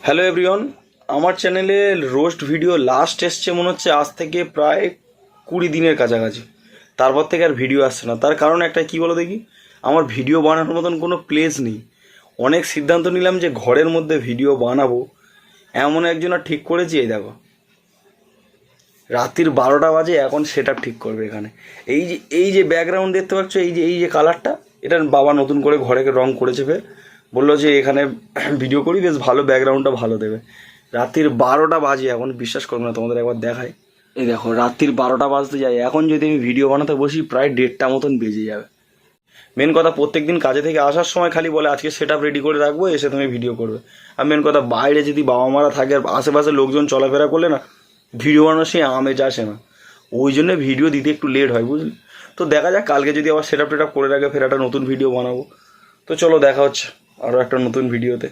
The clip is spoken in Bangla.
হ্যালো এভরিওয়ান, আমার চ্যানেলে রোস্ট ভিডিও লাস্ট এসছে মনে হচ্ছে আজ থেকে প্রায় 20 দিনের কাছাকাছি। তারপর থেকে আর ভিডিও আসছে না। তার কারণ একটা, কী বলো দেখি, আমার ভিডিও বানানোর মতন কোনো প্লেস নেই। অনেক সিদ্ধান্ত নিলাম যে ঘরের মধ্যে ভিডিও বানাবো, এমন একজন আর ঠিক করেছি। এই দেখো, রাত্রির 12টা বাজে, এখন সেট আপ ঠিক করবে এখানে। এই যে ব্যাকগ্রাউন্ড দেখতে পাচ্ছ, এই যে কালারটা, এটা বাবা নতুন করে ঘরে রং করেছে। ফের বললো যে এখানে ভিডিও করি, বেশ ভালো, ব্যাকগ্রাউন্ডটা ভালো দেবে। রাত্রির 12টা বাজে এখন, বিশ্বাস করবো না, তোমাদের একবার দেখাই। এই দেখো, রাত্রির 12টা বাজতে যায়, এখন যদি আমি ভিডিও বানাতে বসি প্রায় 1:30টা মতন বেজে যাবে। মেন কথা, প্রত্যেকদিন কাজে থেকে আসার সময় খালি বলে আজকে সেট আপ রেডি করে রাখবো, এসে তুমি ভিডিও করবে। আর মেন কথা, বাইরে যদি বাবা মারা থাকে আর আশেপাশে লোকজন চলাফেরা করলে না, ভিডিও বানানোর সেই আমেজ আসে না। ওই জন্য ভিডিও দিতে একটু লেট হয়, বুঝলি। তো দেখা যাক, কালকে যদি আবার সেট আপ টেট আপ করে রাখে, ফের একটা নতুন ভিডিও বানাবো। তো চলো, দেখা হচ্ছে আরও একটা নতুন ভিডিওতে।